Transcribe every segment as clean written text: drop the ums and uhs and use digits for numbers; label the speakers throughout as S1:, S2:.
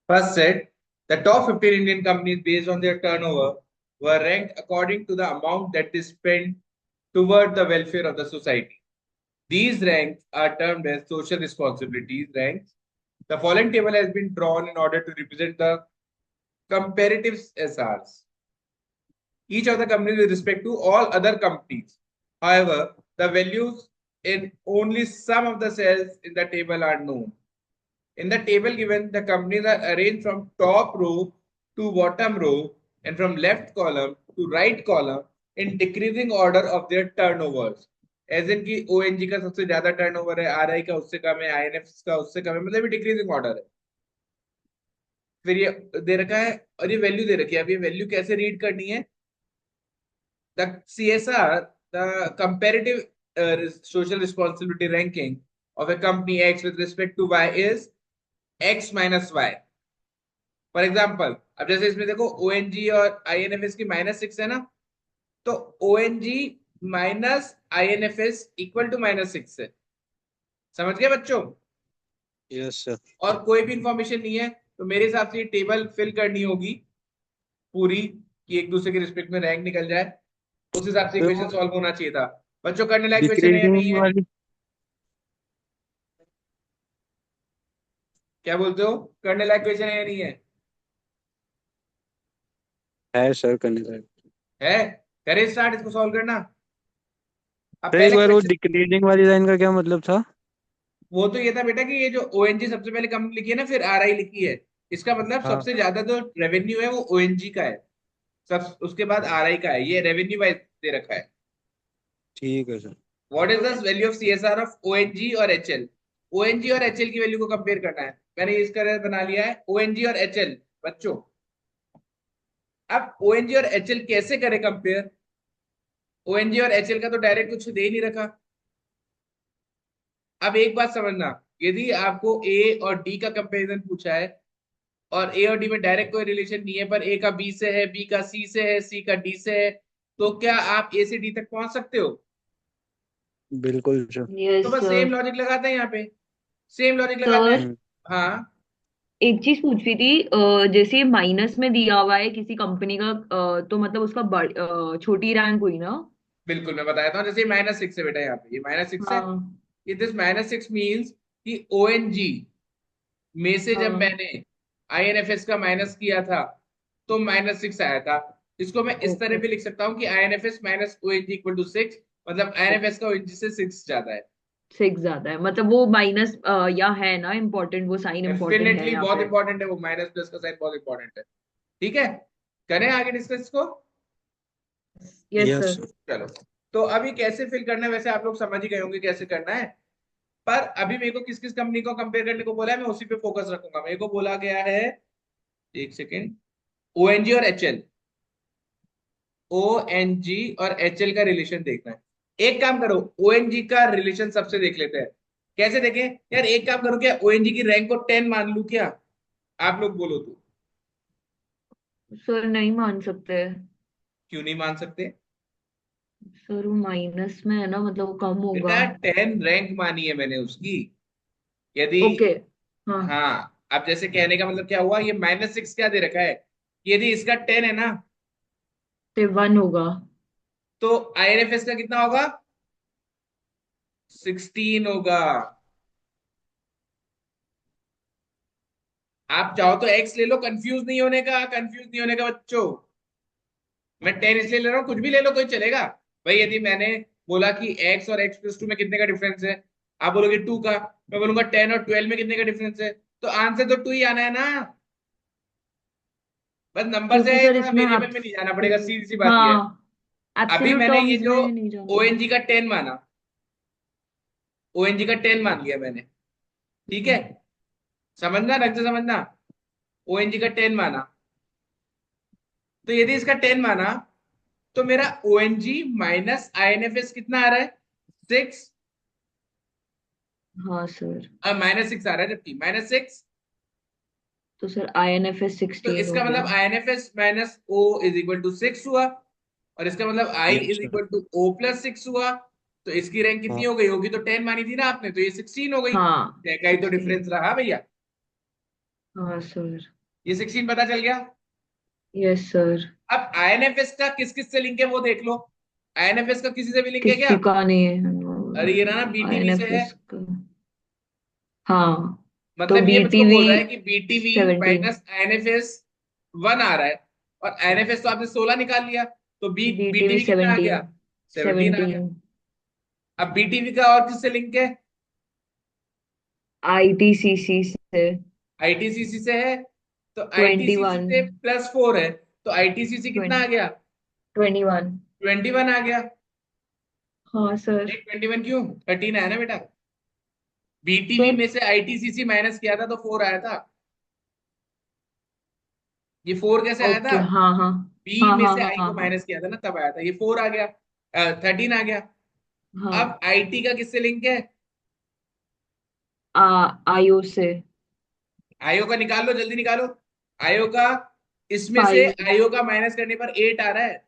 S1: First set, the top 15 Indian companies based on their turnover were ranked according to the amount that they spent toward the welfare of the society. These ranks are termed as social responsibilities ranks. The following table has been drawn in order to represent the comparative SRs, each of the companies with respect to all other companies. However, the values in only some of the cells in the table are known. In the table given, the companies are arranged from top row to bottom row and from left column to right column in decreasing order of their turnovers. As in की ONGC का सबसे ज्यादा turnover है, RI का उससे कम है, INF का उससे कम है, मतलब डिक्रीजिंग ऑर्डर है। फिर ये दे रखा है और ये वैल्यू दे रखी है। अब ये वैल्यू कैसे रीड करनी है? The CSR, the comparative social responsibility ranking of a company X with respect to Y is X minus Y. For example, अब जैसे इसमें देखो ओएनजी और आईएनएफएस की -6 है ना, तो ओएनजी माइनस आईएनएफएस इक्वल टू -6 है। समझ गए बच्चों?
S2: Yes sir.
S1: और कोई भी इंफॉर्मेशन नहीं है, तो मेरे हिसाब से ये टेबल फिल करनी होगी पूरी, कि एक दूसरे के रिस्पेक्ट में रैंक निकल जाए। उस हिसाब से
S2: फिर
S1: इक्वेशन
S2: वो
S1: सॉल्व होना चाहिए था। बच्चों करने लायक क्वेश्चन है या नहीं
S2: डिक्रीजिंग
S1: है?
S2: वाली
S1: क्या बोलते हो, करने लायक क्वेश्चन है या नहीं है?
S2: है सर करने का।
S1: है। करें स्टार्ट इसको सॉल्व करना। अब
S2: तो एक
S1: पहले
S2: बार वो
S1: क्वेश्चन,
S2: डिक्रीजिंग वाली लाइन का क्या मतलब था?
S1: वो तो ये था बेटा कि ये जो ओएनजी सबसे पहले कंपनी लिखी है ना, फिर आरआई लिखी है, इसका मतलब
S2: हाँ
S1: सबसे ज्यादा जो रेवेन्यू है वो ओएनजी का है, सब उसके बाद आरआई का है। ये रेवेन्यू वाइज दे रखा है।
S2: ठीक है sir.
S1: What is the value of CSR of ONG और एचएल? ओएनजी और एचएल की वैल्यू को कंपेयर करना है। मैंने इसका बना लिया है ओएनजी और एचएल बच्चों। अब ओएनजी और एचएल कैसे करें कंपेयर? ओएनजी और एचएल का तो डायरेक्ट कुछ दे ही नहीं रखा। अब एक बात समझना, यदि आपको ए और डी का कंपैरिजन पूछा है और ए और डी में डायरेक्ट कोई रिलेशन नहीं है, पर ए का बी से है, बी का सी से है, सी का डी से है, तो क्या आप ए से डी तक पहुंच सकते हो?
S2: बिल्कुल सर।
S1: तो
S3: यस
S1: बस सेम
S3: सर।
S1: लॉजिक लगाते हैं यहाँ पे, सेम लॉजिक लगाते हैं।
S3: सर,
S2: हम्म।
S1: हाँ,
S3: एक चीज पूछ रही थी, जैसे माइनस में दिया हुआ है किसी कंपनी का, तो मतलब उसका छोटी रैंक हुई ना?
S1: बिल्कुल मैं बताया था। जैसे -6 है बेटा, यहाँ पे ये -6 है।
S3: हाँ
S1: ये दिस -6 मीन्स कि ओएनजी में से जब
S3: हाँ।
S1: मैंने आईएनएफएस का माइनस किया था तो -6 आया था। इसको मैं इस तरह
S3: ओके।
S1: भी लिख सकता हूँ कि आईएनएफएस माइनस ओएनजी इक्वल टू 6, मतलब आईएनएफएस का ओएनजी से 6 ज्यादा है।
S3: 6 ज्यादा है, मतलब वो माइनस या है ना इम्पोर्टेंट, वो साइन इम्पोर्टेंट है
S1: डेफिनेटली
S3: यहाँ
S1: बहुत
S3: पे।
S1: इंपॉर्टेंट है वो, माइनस प्लस का साइन बहुत इंपॉर्टेंट है। ठीक है, करें आगे डिस्कस इसको।
S3: Yes
S2: yes
S3: sir.
S2: सर।
S1: चलो, तो अभी कैसे फिल करना है वैसे आप लोग समझ ही गए होंगे कैसे करना है। पर अभी मेरे को किस किस कंपनी को कंपेयर करने को बोला है, मैं उसी पे फोकस रखूंगा। मेरे को बोला गया है, एक सेकेंड, ओएनजी और एचएल, ओएनजी और एचएल का रिलेशन देखना है। एक काम करो, ओएनजी का रिलेशन सबसे देख लेते हैं। कैसे देखें यार? एक काम करो, क्या ओएनजी की रैंक को 10 मान लूं क्या? आप लोग बोलो तो।
S3: सर नहीं मान सकते।
S1: क्यों नहीं मान सकते?
S3: सर वो माइनस में है ना, मतलब वो कम होगा।
S1: बेटा 10 रैंक मानी है मैंने उसकी। यदि,
S3: ओके। हाँ।
S1: हाँ, अब जैसे कहने का मतलब क्या हुआ, ये -6 क्या दे रखा है, यदि इसका 10 है ना,
S3: तो 1 होगा।
S1: तो आईएनएफएस का कितना होगा? 16 होगा। आप चाहो तो एक्स ले लो, कंफ्यूज नहीं होने का, कंफ्यूज नहीं होने का बच्चों। मैं 10 इसलिए ले रहा हूँ, कुछ भी ले लो कोई चलेगा। भाई यदि मैंने बोला कि एक्स और एक्स प्लस 2 में कितने का डिफरेंस है, आप बोलोगे 2 का, मैं बोलूंगा 10 और 12 में कितने का डिफरेंस है, तो आंसर तो 2 ही आना है ना। बस नंबर से
S3: क्योंकि सर
S1: थोड़ा
S3: इसमें
S1: वेरिएबल में नहीं जाना पड़ेगा,
S3: एब्सोल्यूट,
S1: सीधी सी बात ये है।
S3: हाँ,
S1: अभी
S3: एब्सोल्यूट
S1: मैंने ये
S3: टर्म्स
S1: जो
S3: में नहीं जाना पड़ेगा।
S1: ओएनजी का 10 माना, ओएनजी का 10 मान लिया मैंने, ठीक है, समझना ढंग से समझना। ओएनजी का 10 माना, तो यदि इसका 10 माना, तो मेरा ओएनजी माइनस आईएनएफएस कितना आ रहा है? 6।
S3: हाँ सर।
S1: -6 आ रहा है, जबकि -6,
S3: तो सर INFS
S1: तो
S3: 16 हो
S1: इसका
S3: गया।
S1: मतलब INFS minus O is equal to 6 हुआ, और इसका मतलब I
S2: yes
S1: is
S2: sir.
S1: Equal to O plus 6 हुआ। तो इसकी रैंक कितनी
S2: हाँ
S1: हो गई होगी? तो 10 मानी थी ना आपने, तो ये 16 हो गई।
S3: हाँ,
S1: 10 का ही तो
S3: 16।
S1: डिफरेंस रहा भैया।
S3: हाँ सर।
S1: ये 16 पता चल गया।
S3: Yes sir.
S1: अब आईएनएफएस का किस किस से लिंक है वो देख लो। आईएनएफएस का किसी से भी लिंक है क्या?
S3: किसी का नहीं है।
S1: अरे ये ना बीटीवी से है।
S3: आईएनएफएस का। हाँ। तो
S1: मतलब ये मुझको
S3: बीटीवी
S1: बोल रहा है कि बीटीवी
S3: 17।
S1: माइनस आईएनएफएस 1 आ रहा है। और आईएनएफएस तो आपने 16 निकाल लिया, तो
S3: बीटीवी
S1: बीटीवी कितना आ
S3: 17।
S1: गया? 17 आ गया।
S3: 17।
S1: अब बीटीवी का और किससे लिंक है?
S3: आईटीसीसी से।
S1: आईटीसीसी से है। तो आईटीसीसी
S3: 21।
S1: से +4 है, तो आईटीसीसी कितना आ
S3: 20।
S1: गया?
S3: 21।
S1: 21 आ गया।
S3: हाँ सर।
S1: नहीं 21 क्यों, 13 आया ना बेटा। बीटीवी
S3: सर
S1: में से आईटीसीसी माइनस किया था तो 4 आया था। ये 4 कैसे आया था?
S3: ओके। हाँ हाँ।
S1: बी
S3: हाँ
S1: में
S3: हाँ
S1: से
S3: हाँ
S1: आई
S3: हाँ
S1: को
S3: हाँ
S1: माइनस किया था ना, तब आया था। ये 4 आ गया, 13 आ गया। अब
S3: हाँ।
S1: आईटी का किससे लिंक है?
S3: आयो से।
S1: आयो का निकाल लो, जल्दी निकालो। आयो का, इसमें से
S3: 5।
S1: आयो का माइनस करने पर 8 आ रहा है।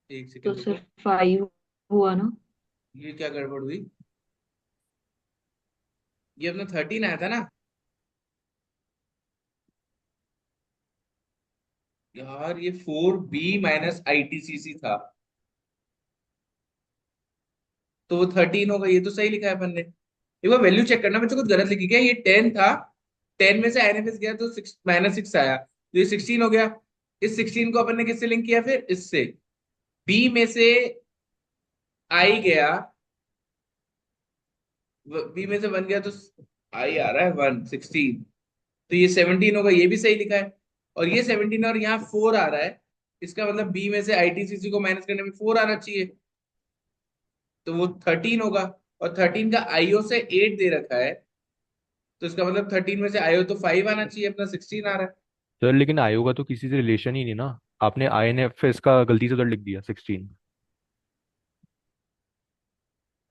S1: एक
S3: तो
S1: सेकंड रुको।
S3: सर 5 हुआ ना।
S1: ये क्या गड़बड़ हुई? ये अपना 13 आया था ना यार। ये 4B माइनस आईटीसीसी था, तो वो 13 होगा। ये तो सही लिखा है अपन ने। एक बार वैल्यू चेक करना, बच्चों कुछ गलत लिखी गया। ये 10 था, 10 में से आईएनएफएस गया तो -6 आया, तो ये 16 हो गया। इस 16 को अपन ने किससे लिंक किया? फिर इससे बी में से आई गया, बी में से 1 गया तो आई आ रहा है 116। तो ये 17 होगा, ये भी सही लिखा है। और ये 17 और यहाँ 4 आ रहा है, इसका मतलब बी में से आईटीसीसी को माइनस करने में 4 आना चाहिए, तो वो 13 होगा। और 13 का आईओ से 8 दे रखा है, तो इसका मतलब 13 में से आईओ तो 5 आना चाहिए, अपना 16 आ रहा है।
S4: सर लेकिन आयोग का तो किसी से रिलेशन ही नहीं ना। आपने आईएनएफएस का गलती से उधर लिख दिया 16।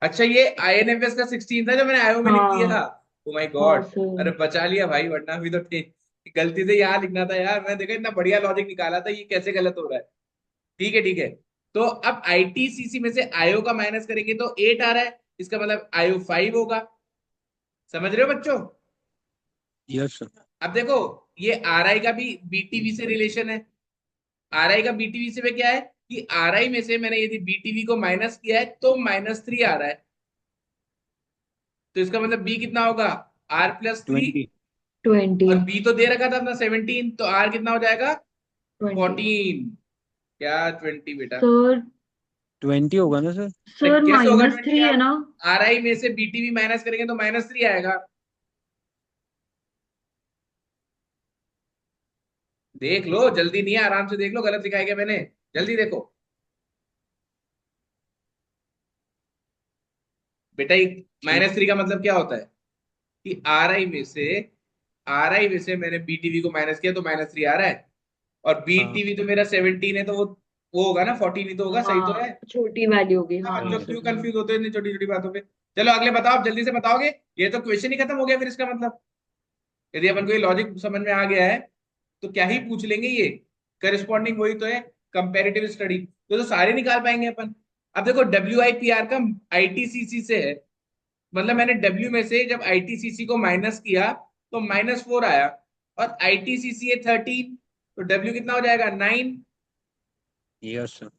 S1: अच्छा, ये आईएनएफएस का 16 था जो मैंने आईओ में लिख दिया।
S3: हाँ
S1: ओ माय
S3: हाँ
S1: गॉड।
S3: सर।
S1: अरे बचा लिया भाई, वरना भी तो गलती से यहाँ लिखना था यार। मैंने देखा इतना बढ़िया लॉजिक निकाला था, ये कैसे गलत हो रहा है। ठीक है ठीक है। तो अब आईटीसीसी में से आईओ का माइनस करेंगे तो 8 आ रहा है, इसका मतलब आईओ 5 होगा। समझ रहे हो बच्चों?
S2: Yes sir.
S1: अब देखो, ये आरआई का भी बीटीवी से रिलेशन है। आरआई का बीटीवी से में क्या है कि आरआई में से मैंने यदि बीटीवी को माइनस किया है तो -3 आ रहा है, तो इसका मतलब बी कितना होगा? R+3।
S2: 20।
S3: 20।
S1: और बी तो दे रखा था अपना 17, तो आर कितना हो जाएगा?
S3: 20।
S1: 14। क्या 20 बेटा?
S3: सर।
S2: 20 होगा ना सर?
S3: सर
S1: कैसे होगा
S3: -3
S1: 20?
S3: है
S1: आप
S3: ना।
S1: आरआई में से बीटीवी माइनस करेंगे तो -3 आएगा। देख लो, जल्दी नहीं है, आराम से देख लो, गलत लिखा है क्या मैंने? जल्दी देखो बेटा।
S2: ठीक।
S1: -3 का मतलब क्या होता है कि आरआई में से मैंने बीटीवी को माइनस किया तो -3 आ रहा है। और
S2: हाँ
S1: बीटीवी तो मेरा 17 है, तो वो होगा ना, 14 ही तो होगा। सही तो है।
S3: हाँ छोटी वैल्यू होगी।
S1: हाँ,
S3: हाँ
S2: हाँ
S1: बच्चों
S2: सर।
S1: क्यों
S3: सर हाँ।
S1: कंफ्यूज होते हैं इतनी छोटी छोटी बातों पे? चलो अगले बताओ, आप जल्दी से बताओगे। ये तो क्वेश्चन ही खत्म हो गया फिर, इसका मतलब यदि अपन को ये लॉजिक समझ में आ गया है तो क्या ही पूछ लेंगे ये। करस्पॉन्डिंग वही तो है, कंपैरेटिव स्टडी, तो सारे निकाल पाएंगे अपन। अब देखो WIPR का आईटीसीसी से है, मतलब मैंने डब्ल्यू में से जब आईटीसीसी को माइनस किया तो -4 आया। और आईटीसीसी है 13, तो डब्ल्यू कितना हो जाएगा? 9।
S2: Yes sir.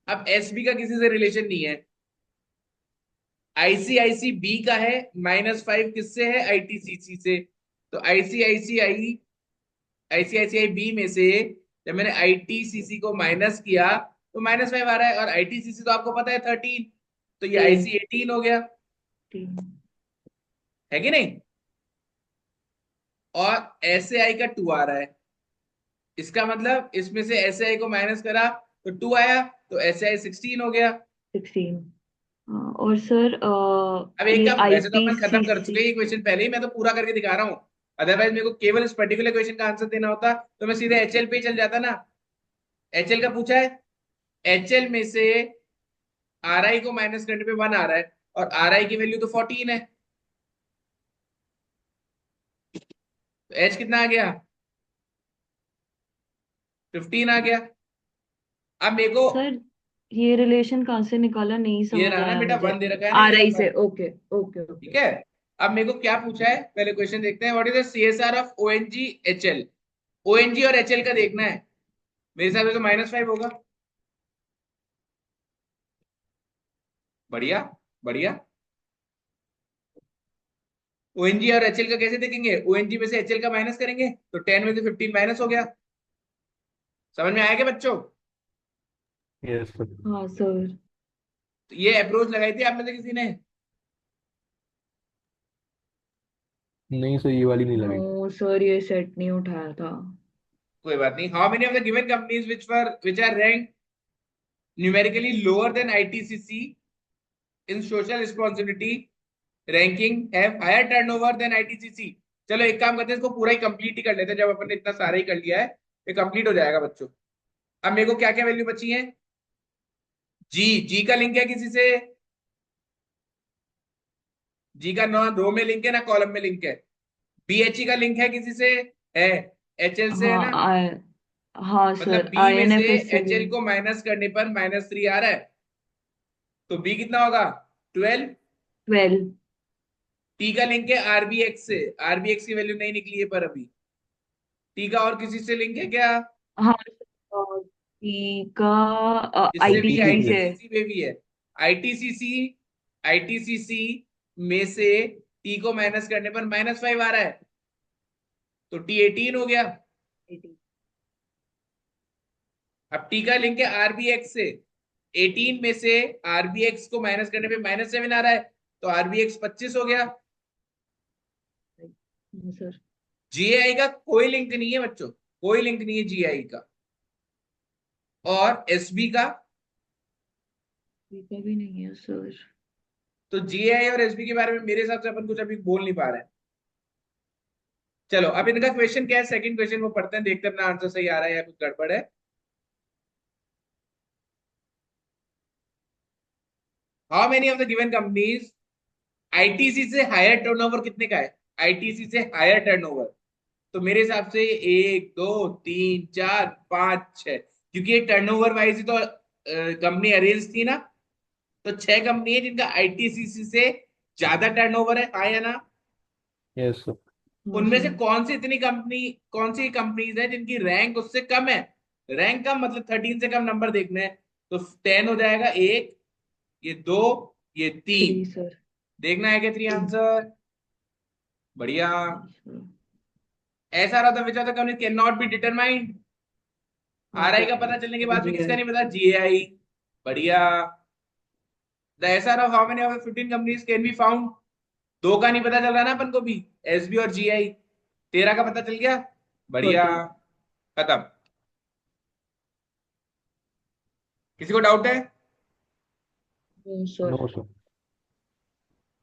S1: अब एसबी का किसी से रिलेशन नहीं है। आईसीआईसी बी का है, -5 किससे है? आईटीसीसी से। तो आईसीआईसीआई बी में से जब मैंने आईटीसीसी को माइनस किया तो -5 आ रहा है, और आईटीसीसी तो आपको पता है 13, तो ये
S3: तीन।
S1: आईसी 18 हो गया।
S3: तीन।
S1: है कि नहीं? और एसएआई का 2 आ रहा है, इसका मतलब इसमें से एसएआई को माइनस करा तो 2 आया, तो एसएआई 16 हो गया।
S3: 16। और सर
S1: अब एक
S3: ये
S1: काम, वैसे तो अपन खत्म कर
S3: आईपीसीसी।
S1: चुके हैं ये क्वेश्चन पहले ही, मैं तो पूरा करके दिखा रहा हूँ। अदरवाइज मेरे को केवल इस पर्टिकुलर क्वेश्चन का आंसर देना होता तो मैं सीधे एचएल पे ही चल जाता ना। एचएल का पूछा है, एचएल में से आरआई को माइनस करने पे 1 आ रहा है, और आरआई की वैल्यू तो 14 है, तो एच कितना आ गया? 15 आ गया। अब मेरे को
S3: सर ये रिलेशन कहाँ से निकाला, नहीं
S1: ये
S3: समझ
S1: रहा ना
S3: आया
S1: बेटा,
S3: मुझे।
S1: 1 दे रखा है ना, ये
S3: आरआई
S1: रहा
S3: से।
S1: 1।
S3: ओके ओके
S1: ठीक
S3: ओके।
S1: है। अब मेरे को क्या पूछा है, पहले क्वेश्चन देखते हैं। What is the CSR of ONG HL? ONG और एचएल का देखना है। मेरे हिसाब से तो -5 होगा। बढ़िया बढ़िया। ओएनजी और एचएल का कैसे देखेंगे? ओएनजी में से एचएल का माइनस करेंगे तो 10 में से 15 माइनस हो गया। समझ में आया क्या बच्चों?
S4: Yes sir.
S3: हाँ सर।
S1: तो ये अप्रोच लगाई थी आप में से किसी ने?
S4: नहीं सर, ये वाली नहीं
S3: नो
S4: लगाई।
S3: सर, ये सेट नहीं उठाया था।
S1: कोई बात नहीं। How many of the given companies which are ranked numerically lower than ITCC in social responsibility ranking have higher turnover than ITCC? चलो एक काम करते हैं, इसको पूरा ही कंप्लीट ही कर लेते हैं। जब अपन ने इतना सारा ही कर लिया है, ये कंप्लीट हो जाएगा बच्चों। अब मेरे को क्या क्या वैल्यू बची है? जी, जी का लिंक है किसी से? जी का ना रो में लिंक है ना कॉलम में लिंक है। बीएचई का लिंक है किसी से? है। एचएल से है
S3: हाँ
S1: ना?
S3: हाँ
S1: मतलब
S3: सर,
S1: बी में से
S3: INFS से भी।
S1: एचएल को माइनस करने पर -3 आ रहा है, तो बी कितना होगा? 12।
S3: 12।
S1: टी का लिंक है आरबीएक्स से। आरबीएक्स की वैल्यू नहीं निकली है पर अभी। टी का और किसी से लिंक है क्या?
S3: हाँ सर, टी का
S1: इससे भी,
S3: ITCC से।
S1: आईटीसीसी में भी है। आईटीसीसी, आईटीसीसी में से टी को माइनस करने पर -5 आ रहा है, तो टी 18 हो गया। अब टी का लिंक है आरबीएक्स से। 18 में से आरबीएक्स को माइनस करने पे -7 आ रहा है, तो आरबीएक्स 25 हो गया।
S3: हाँ सर।
S1: जीएआई का कोई लिंक नहीं है बच्चों, कोई लिंक नहीं है जीएआई का। और एसबी का,
S3: टी का भी नहीं है सर।
S1: तो जीएआई और एसबी के बारे में मेरे हिसाब से अपन कुछ अभी बोल नहीं पा रहे हैं। चलो अब इनका क्वेश्चन क्या है, सेकंड क्वेश्चन वो पढ़ते हैं, देखते हैं अपना आंसर सही आ रहा है या कुछ गड़बड़ है। How many of the given companies, ITC से हायर टर्नओवर कितने का है? आईटीसी से हायर टर्नओवर, तो मेरे हिसाब से 1 2 3 4 5 6, क्योंकि ये टर्नओवर वाइज ही तो कंपनी अरेंज थी ना। तो 6 कंपनी है जिनका आईटीसीसी से ज्यादा टर्नओवर है, हाँ या ना?
S4: Yes sir.
S3: हाँ
S1: उनमें से
S3: सर।
S1: कौन सी कंपनीज है जिनकी रैंक उससे कम है? रैंक कम मतलब 13 से कम नंबर देखने हैं, तो 10 हो जाएगा। एक, ये दो, ये
S3: 3
S1: तीन।
S3: सर।
S1: देखना है क्या 3 आंसर? बढ़िया।
S3: सर।
S1: ऐसा रहा था which of the company can not be determined.
S3: हाँ
S1: आरआई
S3: सर,
S1: का पता चलने के बाद भी
S3: जी
S1: किसका
S3: है।
S1: नहीं पता? जीएआई। बढ़िया। The SR of how many of 15 companies can be found? दो का नहीं पता चल रहा ना अपन को भी, एसबी और जीआई। 13 का पता चल गया। बढ़िया।
S3: 13।
S1: खत्म। किसी को डाउट है?
S3: सर।
S4: No sir.